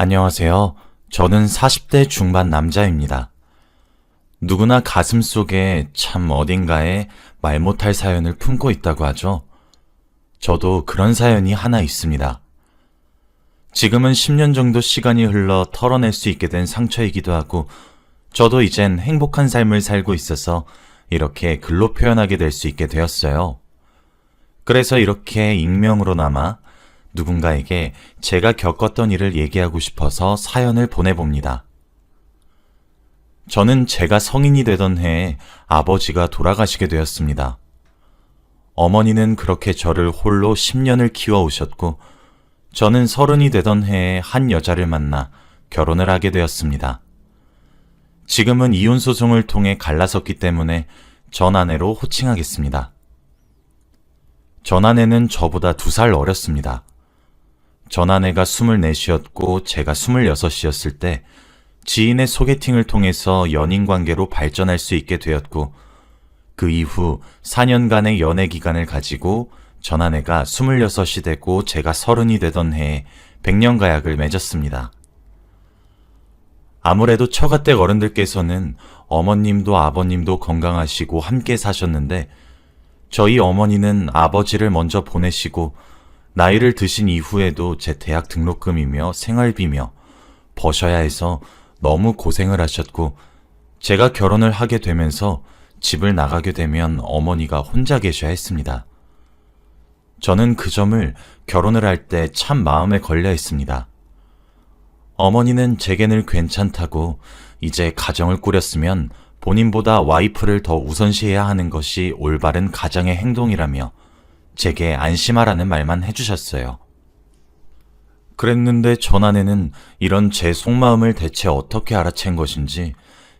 안녕하세요. 저는 40대 중반 남자입니다. 누구나 가슴속에 참 어딘가에 말 못할 사연을 품고 있다고 하죠. 저도 그런 사연이 하나 있습니다. 지금은 10년 정도 시간이 흘러 털어낼 수 있게 된 상처이기도 하고, 저도 이젠 행복한 삶을 살고 있어서 이렇게 글로 표현하게 될 수 있게 되었어요. 그래서 이렇게 익명으로나마 누군가에게 제가 겪었던 일을 얘기하고 싶어서 사연을 보내봅니다. 저는 제가 성인이 되던 해에 아버지가 돌아가시게 되었습니다. 어머니는 그렇게 저를 홀로 10년을 키워오셨고, 저는 30이 되던 해에 한 여자를 만나 결혼을 하게 되었습니다. 지금은 이혼소송을 통해 갈라섰기 때문에 전 아내로 호칭하겠습니다. 전 아내는 저보다 2살 어렸습니다. 전 아내가 24이었고 제가 26이었을 때 지인의 소개팅을 통해서 연인 관계로 발전할 수 있게 되었고, 그 이후 4년간의 연애 기간을 가지고 전 아내가 26이 되고 제가 30이 되던 해에 백년가약을 맺었습니다. 아무래도 처가댁 어른들께서는 어머님도 아버님도 건강하시고 함께 사셨는데, 저희 어머니는 아버지를 먼저 보내시고 나이를 드신 이후에도 제 대학 등록금이며 생활비며 버셔야 해서 너무 고생을 하셨고, 제가 결혼을 하게 되면서 집을 나가게 되면 어머니가 혼자 계셔야 했습니다. 저는 그 점을 결혼을 할 때 참 마음에 걸려 했습니다. 어머니는 제게는 괜찮다고, 이제 가정을 꾸렸으면 본인보다 와이프를 더 우선시해야 하는 것이 올바른 가장의 행동이라며 제게 안심하라는 말만 해주셨어요. 그랬는데 전 아내는 이런 제 속마음을 대체 어떻게 알아챈 것인지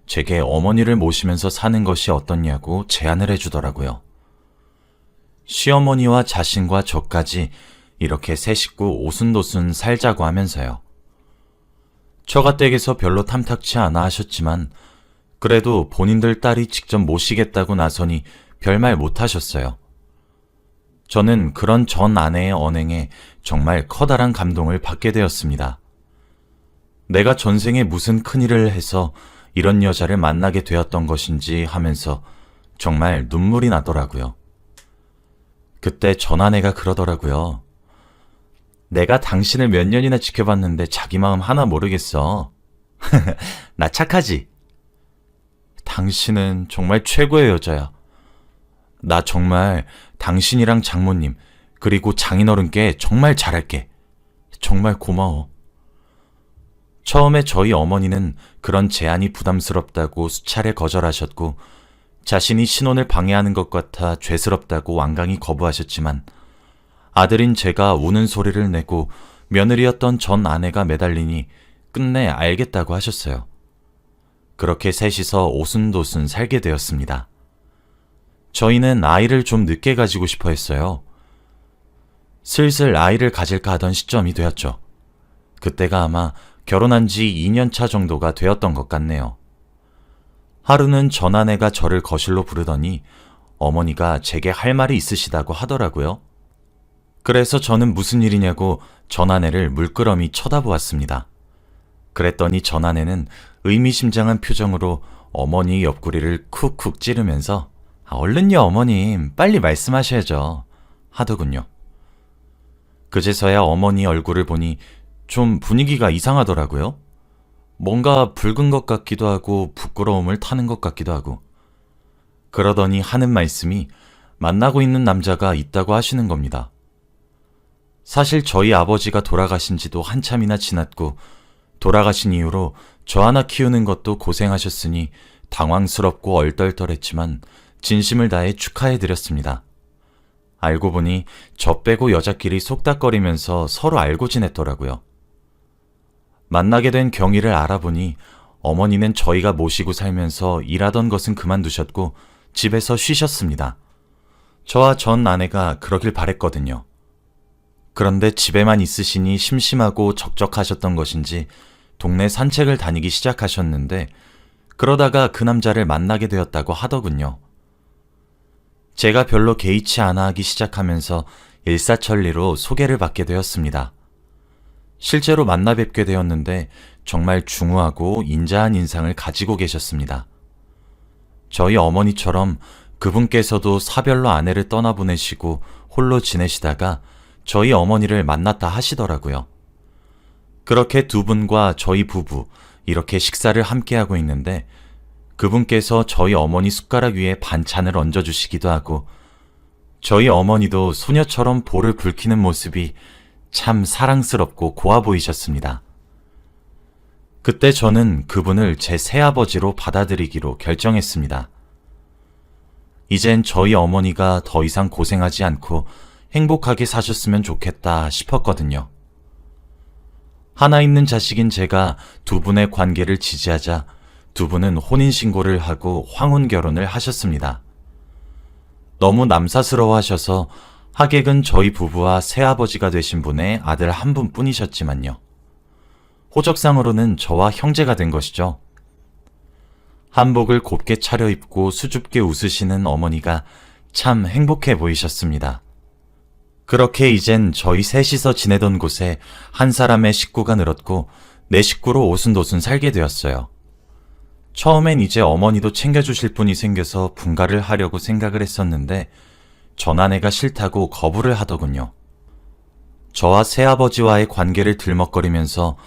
제게 어머니를 모시면서 사는 것이 어떻냐고 제안을 해주더라고요. 시어머니와 자신과 저까지 이렇게 세 식구 오순도순 살자고 하면서요. 처가댁에서 별로 탐탁치 않아 하셨지만 그래도 본인들 딸이 직접 모시겠다고 나서니 별말 못 하셨어요. 저는 그런 전 아내의 언행에 정말 커다란 감동을 받게 되었습니다. 내가 전생에 무슨 큰일을 해서 이런 여자를 만나게 되었던 것인지 하면서 정말 눈물이 나더라고요. 그때 전 아내가 그러더라고요. 내가 당신을 몇 년이나 지켜봤는데 자기 마음 하나 모르겠어. 나 착하지? 당신은 정말 최고의 여자야. 나 정말 당신이랑 장모님 그리고 장인어른께 정말 잘할게. 정말 고마워. 처음에 저희 어머니는 그런 제안이 부담스럽다고 수차례 거절하셨고, 자신이 신혼을 방해하는 것 같아 죄스럽다고 완강히 거부하셨지만, 아들인 제가 우는 소리를 내고 며느리였던 전 아내가 매달리니 끝내 알겠다고 하셨어요. 그렇게 셋이서 오순도순 살게 되었습니다. 저희는 아이를 좀 늦게 가지고 싶어 했어요. 슬슬 아이를 가질까 하던 시점이 되었죠. 그때가 아마 결혼한 지 2년 차 정도가 되었던 것 같네요. 하루는 전 아내가 저를 거실로 부르더니 어머니가 제게 할 말이 있으시다고 하더라고요. 그래서 저는 무슨 일이냐고 전 아내를 물끄러미 쳐다보았습니다. 그랬더니 전 아내는 의미심장한 표정으로 어머니 옆구리를 쿡쿡 찌르면서 얼른요 어머님, 빨리 말씀하셔야죠 하더군요. 그제서야 어머니 얼굴을 보니 좀 분위기가 이상하더라고요. 뭔가 붉은 것 같기도 하고 부끄러움을 타는 것 같기도 하고. 그러더니 하는 말씀이 만나고 있는 남자가 있다고 하시는 겁니다. 사실 저희 아버지가 돌아가신 지도 한참이나 지났고, 돌아가신 이후로 저 하나 키우는 것도 고생하셨으니 당황스럽고 얼떨떨했지만 진심을 다해 축하해드렸습니다. 알고 보니 저 빼고 여자끼리 속닥거리면서 서로 알고 지냈더라고요. 만나게 된 경위를 알아보니 어머니는 저희가 모시고 살면서 일하던 것은 그만두셨고 집에서 쉬셨습니다. 저와 전 아내가 그러길 바랬거든요. 그런데 집에만 있으시니 심심하고 적적하셨던 것인지 동네 산책을 다니기 시작하셨는데, 그러다가 그 남자를 만나게 되었다고 하더군요. 제가 별로 개의치 않아 하기 시작하면서 일사천리로 소개를 받게 되었습니다. 실제로 만나 뵙게 되었는데 정말 중후하고 인자한 인상을 가지고 계셨습니다. 저희 어머니처럼 그분께서도 사별로 아내를 떠나보내시고 홀로 지내시다가 저희 어머니를 만났다 하시더라고요. 그렇게 두 분과 저희 부부 이렇게 식사를 함께하고 있는데 그분께서 저희 어머니 숟가락 위에 반찬을 얹어주시기도 하고 저희 어머니도 소녀처럼 볼을 붉히는 모습이 참 사랑스럽고 고와 보이셨습니다. 그때 저는 그분을 제 새아버지로 받아들이기로 결정했습니다. 이젠 저희 어머니가 더 이상 고생하지 않고 행복하게 사셨으면 좋겠다 싶었거든요. 하나 있는 자식인 제가 두 분의 관계를 지지하자 두 분은 혼인신고를 하고 황혼결혼을 하셨습니다. 너무 남사스러워 하셔서 하객은 저희 부부와 새아버지가 되신 분의 아들 한 분뿐이셨지만요. 호적상으로는 저와 형제가 된 것이죠. 한복을 곱게 차려입고 수줍게 웃으시는 어머니가 참 행복해 보이셨습니다. 그렇게 이젠 저희 셋이서 지내던 곳에 한 사람의 식구가 늘었고 내 식구로 오순도순 살게 되었어요. 처음엔 이제 어머니도 챙겨주실 분이 생겨서 분가를 하려고 생각을 했었는데 전아내가 싫다고 거부를 하더군요. 저와 새아버지와의 관계를 들먹거리면서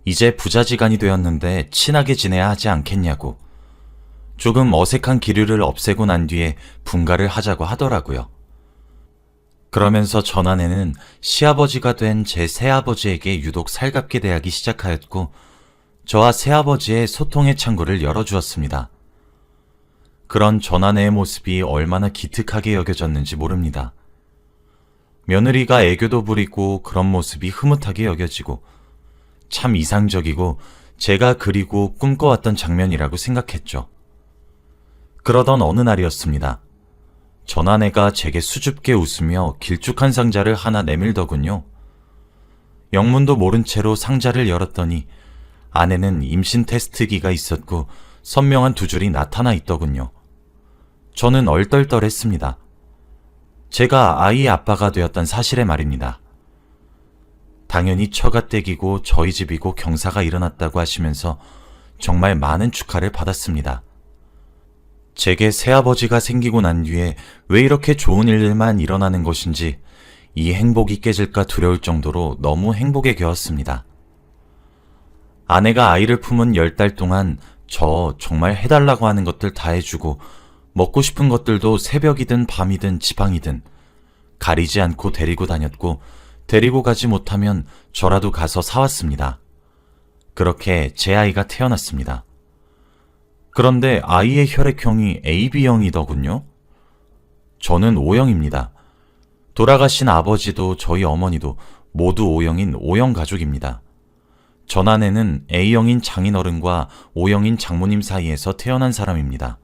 이제 부자지간이 되었는데 친하게 지내야 하지 않겠냐고 조금 어색한 기류를 없애고 난 뒤에 분가를 하자고 하더라고요. 그러면서 전아내는 시아버지가 된 제 새아버지에게 유독 살갑게 대하기 시작하였고 저와 새아버지의 소통의 창구를 열어주었습니다. 그런 전아내의 모습이 얼마나 기특하게 여겨졌는지 모릅니다. 며느리가 애교도 부리고 그런 모습이 흐뭇하게 여겨지고 참 이상적이고 제가 그리고 꿈꿔왔던 장면이라고 생각했죠. 그러던 어느 날이었습니다. 전아내가 제게 수줍게 웃으며 길쭉한 상자를 하나 내밀더군요. 영문도 모른 채로 상자를 열었더니 안에는 임신 테스트기가 있었고 선명한 두 줄이 나타나 있더군요. 저는 얼떨떨했습니다. 제가 아이의 아빠가 되었던 사실에 말입니다. 당연히 처가댁이고 저희 집이고 경사가 일어났다고 하시면서 정말 많은 축하를 받았습니다. 제게 새아버지가 생기고 난 뒤에 왜 이렇게 좋은 일들만 일어나는 것인지 이 행복이 깨질까 두려울 정도로 너무 행복에 겨웠습니다. 아내가 아이를 품은 10달 동안 저 정말 해달라고 하는 것들 다 해주고 먹고 싶은 것들도 새벽이든 밤이든 지방이든 가리지 않고 데리고 다녔고 데리고 가지 못하면 저라도 가서 사왔습니다. 그렇게 제 아이가 태어났습니다. 그런데 아이의 혈액형이 AB형이더군요. 저는 O형입니다. 돌아가신 아버지도 저희 어머니도 모두 O형인 O형 가족입니다. 전아내는 A형인 장인어른과 O형인 장모님 사이에서 태어난 사람입니다.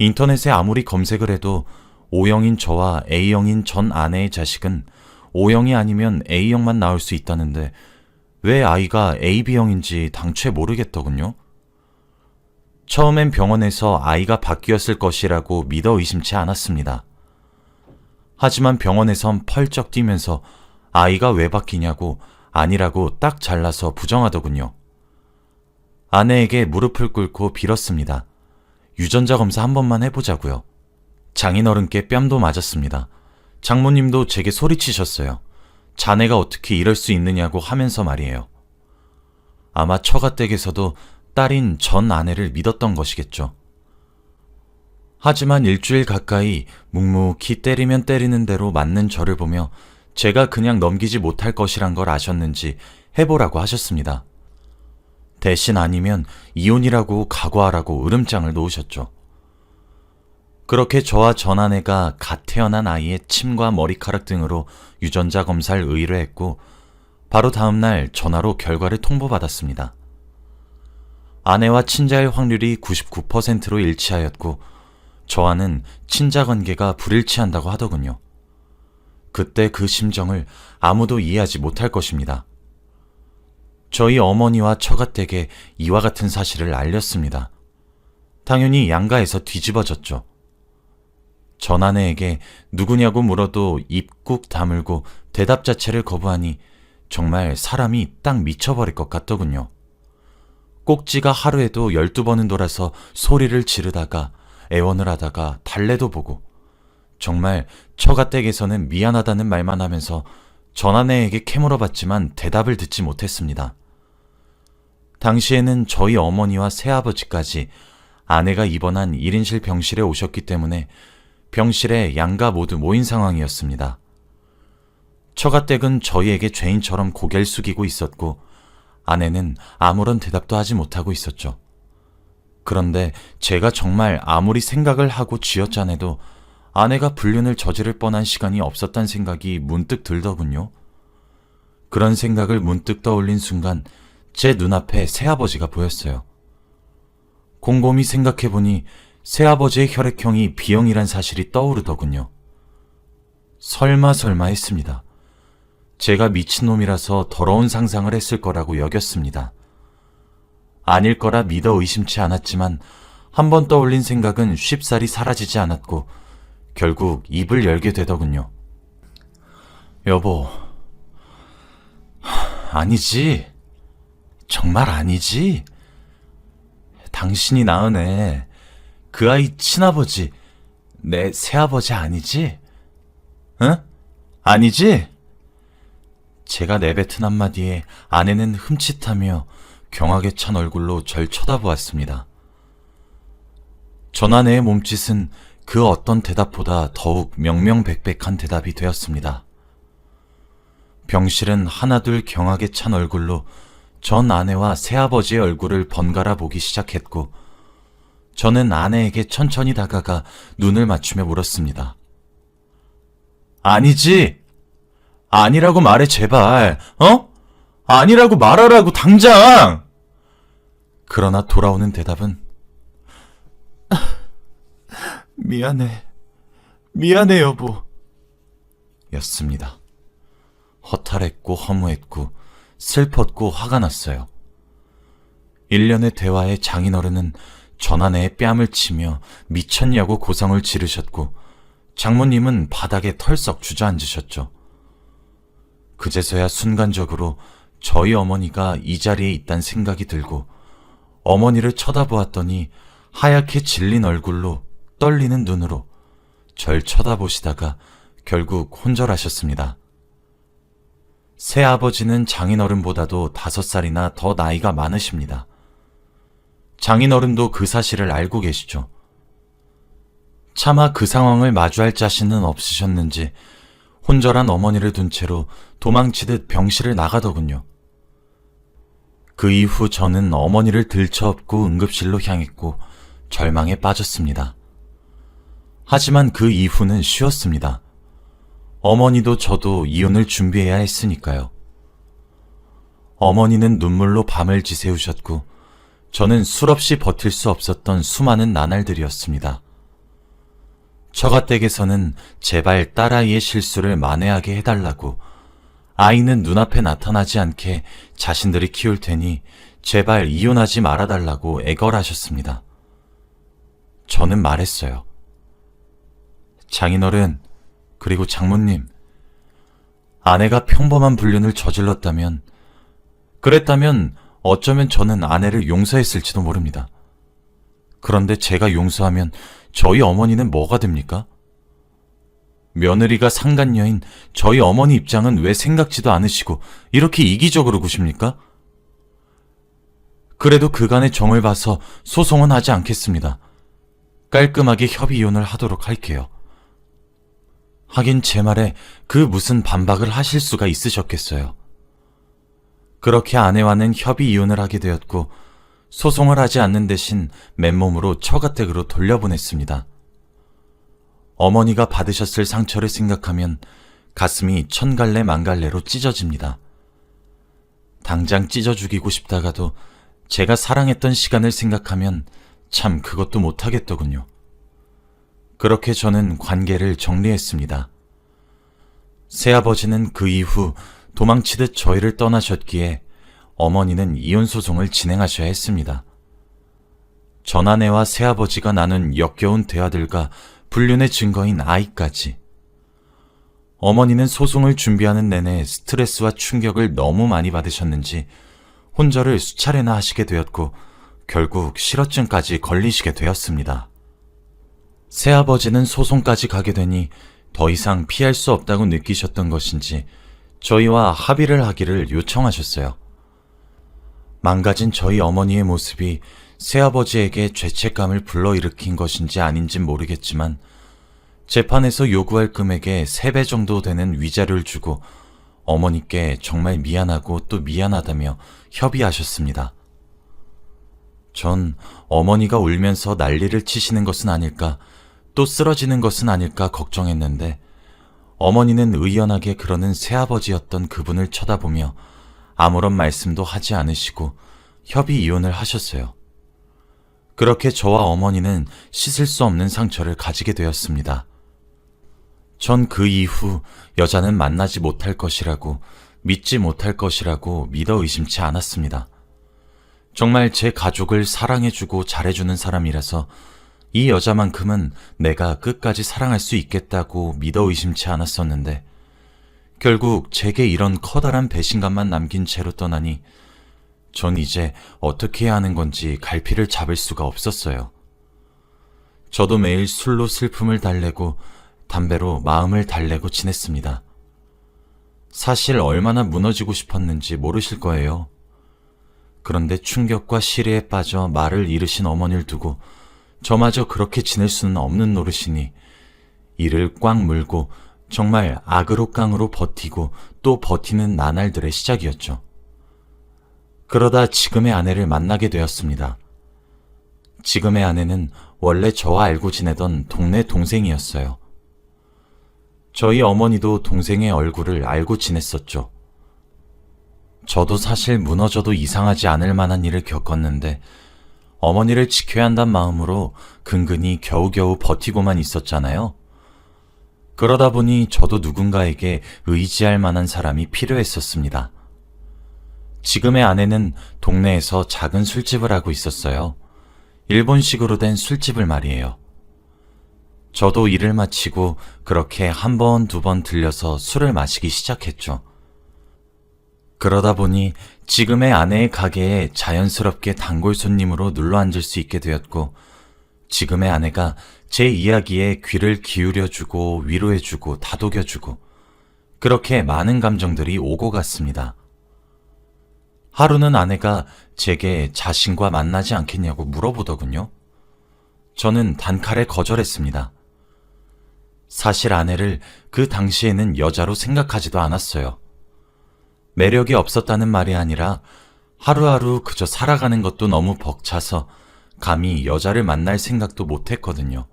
인터넷에 아무리 검색을 해도 O형인 저와 A형인 전 아내의 자식은 O형이 아니면 A형만 나올 수 있다는데 왜 아이가 AB형인지 당최 모르겠더군요. 처음엔 병원에서 아이가 바뀌었을 것이라고 믿어 의심치 않았습니다. 하지만 병원에선 펄쩍 뛰면서 아이가 왜 바뀌냐고 아니라고 딱 잘라서 부정하더군요. 아내에게 무릎을 꿇고 빌었습니다. 유전자 검사 한 번만 해보자고요. 장인어른께 뺨도 맞았습니다. 장모님도 제게 소리치셨어요. 자네가 어떻게 이럴 수 있느냐고 하면서 말이에요. 아마 처가댁에서도 딸인 전 아내를 믿었던 것이겠죠. 하지만 일주일 가까이 묵묵히 때리면 때리는 대로 맞는 저를 보며 제가 그냥 넘기지 못할 것이란 걸 아셨는지 해보라고 하셨습니다. 대신 아니면 이혼이라고 각오하라고 으름장을 놓으셨죠. 그렇게 저와 전 아내가 갓 태어난 아이의 침과 머리카락 등으로 유전자 검사를 의뢰했고 바로 다음날 전화로 결과를 통보받았습니다. 아내와 친자일 확률이 99%로 일치하였고 저와는 친자 관계가 불일치한다고 하더군요. 그때 그 심정을 아무도 이해하지 못할 것입니다. 저희 어머니와 처가댁에 이와 같은 사실을 알렸습니다. 당연히 양가에서 뒤집어졌죠. 전 아내에게 누구냐고 물어도 입 꾹 다물고 대답 자체를 거부하니 정말 사람이 딱 미쳐버릴 것 같더군요. 꼭지가 하루에도 12번은 돌아서 소리를 지르다가 애원을 하다가 달래도 보고 정말 처가댁에서는 미안하다는 말만 하면서 전 아내에게 캐물어봤지만 대답을 듣지 못했습니다. 당시에는 저희 어머니와 새아버지까지 아내가 입원한 1인실 병실에 오셨기 때문에 병실에 양가 모두 모인 상황이었습니다. 처가댁은 저희에게 죄인처럼 고개를 숙이고 있었고 아내는 아무런 대답도 하지 못하고 있었죠. 그런데 제가 정말 아무리 생각을 하고 쥐어짜내도 아내가 불륜을 저지를 뻔한 시간이 없었단 생각이 문득 들더군요. 그런 생각을 문득 떠올린 순간 제 눈앞에 새아버지가 보였어요. 곰곰이 생각해보니 새아버지의 혈액형이 B형이란 사실이 떠오르더군요. 설마 했습니다. 제가 미친놈이라서 더러운 상상을 했을 거라고 여겼습니다. 아닐 거라 믿어 의심치 않았지만 한번 떠올린 생각은 쉽사리 사라지지 않았고 결국 입을 열게 되더군요. 여보, 아니지. 정말 아니지. 당신이 낳은 애, 그 아이 친아버지, 내 새아버지 아니지? 응? 아니지? 제가 내뱉은 한마디에 아내는 흠칫하며 경악에 찬 얼굴로 절 쳐다보았습니다. 전 아내의 몸짓은 그 어떤 대답보다 더욱 명명백백한 대답이 되었습니다. 병실은 하나둘 경악에 찬 얼굴로 전 아내와 새아버지의 얼굴을 번갈아 보기 시작했고 저는 아내에게 천천히 다가가 눈을 맞추며 물었습니다. 아니지! 아니라고 말해 제발, 어? 아니라고 말하라고 당장! 그러나 돌아오는 대답은 미안해 여보 였습니다. 허탈했고 허무했고 슬펐고 화가 났어요. 1년의 대화에 장인어른은 전 아내의 뺨을 치며 미쳤냐고 고성을 지르셨고 장모님은 바닥에 털썩 주저앉으셨죠. 그제서야 순간적으로 저희 어머니가 이 자리에 있단 생각이 들고 어머니를 쳐다보았더니 하얗게 질린 얼굴로 떨리는 눈으로 절 쳐다보시다가 결국 혼절하셨습니다. 새아버지는 장인어른보다도 5살이나 더 나이가 많으십니다. 장인어른도 그 사실을 알고 계시죠. 차마 그 상황을 마주할 자신은 없으셨는지 혼절한 어머니를 둔 채로 도망치듯 병실을 나가더군요. 그 이후 저는 어머니를 들쳐업고 응급실로 향했고 절망에 빠졌습니다. 하지만 그 이후는 쉬웠습니다. 어머니도 저도 이혼을 준비해야 했으니까요. 어머니는 눈물로 밤을 지새우셨고 저는 술없이 버틸 수 없었던 수많은 나날들이었습니다. 처가댁에서는 제발 딸아이의 실수를 만회하게 해달라고 아이는 눈앞에 나타나지 않게 자신들이 키울 테니 제발 이혼하지 말아달라고 애걸하셨습니다. 저는 말했어요. 장인어른, 그리고 장모님, 아내가 평범한 불륜을 저질렀다면, 그랬다면 어쩌면 저는 아내를 용서했을지도 모릅니다. 그런데 제가 용서하면 저희 어머니는 뭐가 됩니까? 며느리가 상간녀인 저희 어머니 입장은 왜 생각지도 않으시고 이렇게 이기적으로 구십니까? 그래도 그간의 정을 봐서 소송은 하지 않겠습니다. 깔끔하게 협의 이혼을 하도록 할게요. 하긴 제 말에 그 무슨 반박을 하실 수가 있으셨겠어요. 그렇게 아내와는 협의 이혼을 하게 되었고 소송을 하지 않는 대신 맨몸으로 처가댁으로 돌려보냈습니다. 어머니가 받으셨을 상처를 생각하면 가슴이 천갈래 만갈래로 찢어집니다. 당장 찢어 죽이고 싶다가도 제가 사랑했던 시간을 생각하면 참 그것도 못하겠더군요. 그렇게 저는 관계를 정리했습니다. 새아버지는 그 이후 도망치듯 저희를 떠나셨기에 어머니는 이혼소송을 진행하셔야 했습니다. 전아내와 새아버지가 나눈 역겨운 대화들과 불륜의 증거인 아이까지. 어머니는 소송을 준비하는 내내 스트레스와 충격을 너무 많이 받으셨는지 혼절을 수차례나 하시게 되었고 결국 실어증까지 걸리시게 되었습니다. 새아버지는 소송까지 가게 되니 더 이상 피할 수 없다고 느끼셨던 것인지 저희와 합의를 하기를 요청하셨어요. 망가진 저희 어머니의 모습이 새아버지에게 죄책감을 불러일으킨 것인지 아닌진 모르겠지만 재판에서 요구할 금액의 3배 정도 되는 위자료를 주고 어머니께 정말 미안하고 또 미안하다며 협의하셨습니다. 전 어머니가 울면서 난리를 치시는 것은 아닐까, 또 쓰러지는 것은 아닐까 걱정했는데 어머니는 의연하게 그러는 새아버지였던 그분을 쳐다보며 아무런 말씀도 하지 않으시고 협의 이혼을 하셨어요. 그렇게 저와 어머니는 씻을 수 없는 상처를 가지게 되었습니다. 전 그 이후 여자는 만나지 못할 것이라고, 믿지 못할 것이라고 믿어 의심치 않았습니다. 정말 제 가족을 사랑해주고 잘해주는 사람이라서 이 여자만큼은 내가 끝까지 사랑할 수 있겠다고 믿어 의심치 않았었는데 결국 제게 이런 커다란 배신감만 남긴 채로 떠나니 전 이제 어떻게 해야 하는 건지 갈피를 잡을 수가 없었어요. 저도 매일 술로 슬픔을 달래고 담배로 마음을 달래고 지냈습니다. 사실 얼마나 무너지고 싶었는지 모르실 거예요. 그런데 충격과 시리에 빠져 말을 잃으신 어머니를 두고 저마저 그렇게 지낼 수는 없는 노릇이니 이를 꽉 물고 정말 악으로 깡으로 버티고 또 버티는 나날들의 시작이었죠. 그러다 지금의 아내를 만나게 되었습니다. 지금의 아내는 원래 저와 알고 지내던 동네 동생이었어요. 저희 어머니도 동생의 얼굴을 알고 지냈었죠. 저도 사실 무너져도 이상하지 않을 만한 일을 겪었는데 어머니를 지켜야 한다는 마음으로 근근히 겨우겨우 버티고만 있었잖아요. 그러다 보니 저도 누군가에게 의지할 만한 사람이 필요했었습니다. 지금의 아내는 동네에서 작은 술집을 하고 있었어요. 일본식으로 된 술집을 말이에요. 저도 일을 마치고 그렇게 한 번, 두 번 들려서 술을 마시기 시작했죠. 그러다 보니 지금의 아내의 가게에 자연스럽게 단골 손님으로 눌러앉을 수 있게 되었고 지금의 아내가 제 이야기에 귀를 기울여주고 위로해주고 다독여주고 그렇게 많은 감정들이 오고 갔습니다. 하루는 아내가 제게 자신과 만나지 않겠냐고 물어보더군요. 저는 단칼에 거절했습니다. 사실 아내를 그 당시에는 여자로 생각하지도 않았어요. 매력이 없었다는 말이 아니라 하루하루 그저 살아가는 것도 너무 벅차서 감히 여자를 만날 생각도 못했거든요.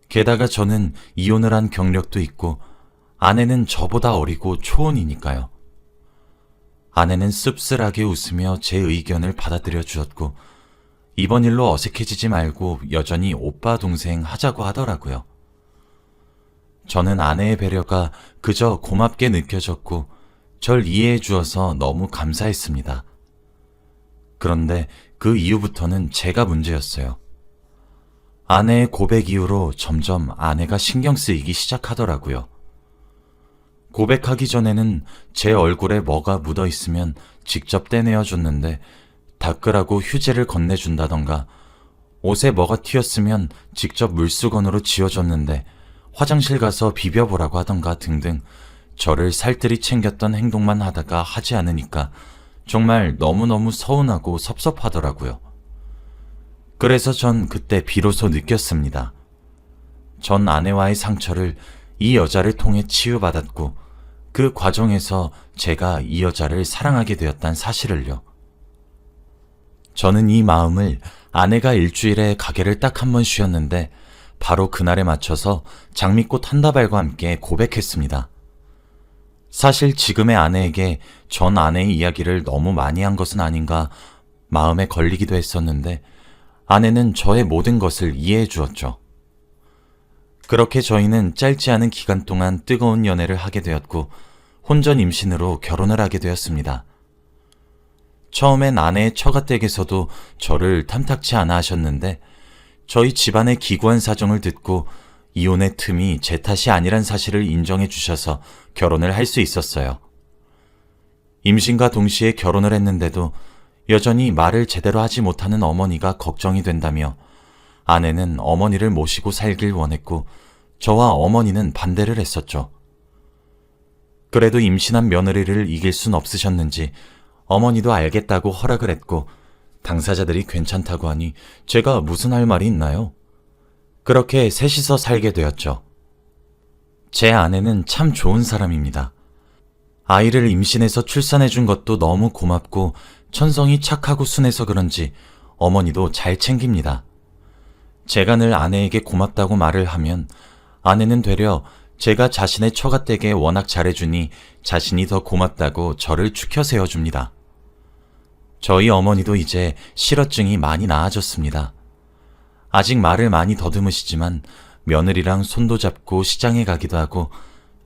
게다가 저는 이혼을 한 경력도 있고 아내는 저보다 어리고 초혼이니까요. 아내는 씁쓸하게 웃으며 제 의견을 받아들여 주었고 이번 일로 어색해지지 말고 여전히 오빠 동생 하자고 하더라고요. 저는 아내의 배려가 그저 고맙게 느껴졌고 절 이해해 주어서 너무 감사했습니다. 그런데 그 이후부터는 제가 문제였어요. 아내의 고백 이후로 점점 아내가 신경 쓰이기 시작하더라고요. 고백하기 전에는 제 얼굴에 뭐가 묻어 있으면 직접 떼내어 줬는데 닦으라고 휴지를 건네준다던가 옷에 뭐가 튀었으면 직접 물수건으로 지워줬는데 화장실 가서 비벼보라고 하던가 등등 저를 살뜰히 챙겼던 행동만 하다가 하지 않으니까 정말 너무너무 서운하고 섭섭하더라고요. 그래서 전 그때 비로소 느꼈습니다. 전 아내와의 상처를 이 여자를 통해 치유받았고 그 과정에서 제가 이 여자를 사랑하게 되었다는 사실을요. 저는 이 마음을 아내가 일주일에 가게를 딱 한 번 쉬었는데 바로 그날에 맞춰서 장미꽃 한 다발과 함께 고백했습니다. 사실 지금의 아내에게 전 아내의 이야기를 너무 많이 한 것은 아닌가 마음에 걸리기도 했었는데 아내는 저의 모든 것을 이해해 주었죠. 그렇게 저희는 짧지 않은 기간 동안 뜨거운 연애를 하게 되었고 혼전 임신으로 결혼을 하게 되었습니다. 처음엔 아내의 처가댁에서도 저를 탐탁치 않아 하셨는데 저희 집안의 기구한 사정을 듣고 이혼의 틈이 제 탓이 아니란 사실을 인정해 주셔서 결혼을 할 수 있었어요. 임신과 동시에 결혼을 했는데도 여전히 말을 제대로 하지 못하는 어머니가 걱정이 된다며 아내는 어머니를 모시고 살길 원했고 저와 어머니는 반대를 했었죠. 그래도 임신한 며느리를 이길 순 없으셨는지 어머니도 알겠다고 허락을 했고 당사자들이 괜찮다고 하니 제가 무슨 할 말이 있나요? 그렇게 셋이서 살게 되었죠. 제 아내는 참 좋은 사람입니다. 아이를 임신해서 출산해준 것도 너무 고맙고 천성이 착하고 순해서 그런지 어머니도 잘 챙깁니다. 제가 늘 아내에게 고맙다고 말을 하면 아내는 되려 제가 자신의 처갓댁에 워낙 잘해주니 자신이 더 고맙다고 저를 추켜 세워줍니다. 저희 어머니도 이제 실어증이 많이 나아졌습니다. 아직 말을 많이 더듬으시지만 며느리랑 손도 잡고 시장에 가기도 하고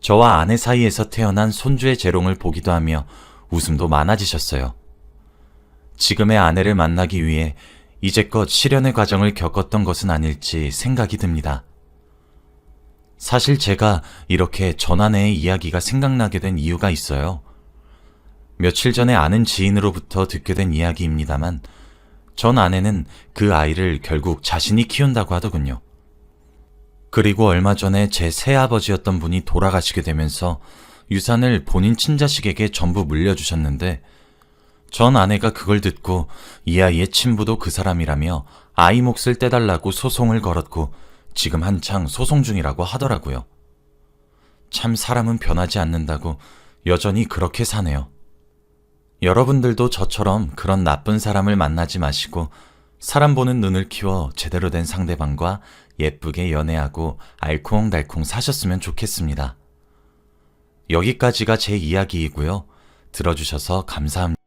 저와 아내 사이에서 태어난 손주의 재롱을 보기도 하며 웃음도 많아지셨어요. 지금의 아내를 만나기 위해 이제껏 실연의 과정을 겪었던 것은 아닐지 생각이 듭니다. 사실 제가 이렇게 전 아내의 이야기가 생각나게 된 이유가 있어요. 며칠 전에 아는 지인으로부터 듣게 된 이야기입니다만 전 아내는 그 아이를 결국 자신이 키운다고 하더군요. 그리고 얼마 전에 제 새아버지였던 분이 돌아가시게 되면서 유산을 본인 친자식에게 전부 물려주셨는데 전 아내가 그걸 듣고 이 아이의 친부도 그 사람이라며 아이 몫을 떼달라고 소송을 걸었고 지금 한창 소송 중이라고 하더라고요. 참 사람은 변하지 않는다고 여전히 그렇게 사네요. 여러분들도 저처럼 그런 나쁜 사람을 만나지 마시고 사람 보는 눈을 키워 제대로 된 상대방과 예쁘게 연애하고 알콩달콩 사셨으면 좋겠습니다. 여기까지가 제 이야기이고요. 들어주셔서 감사합니다.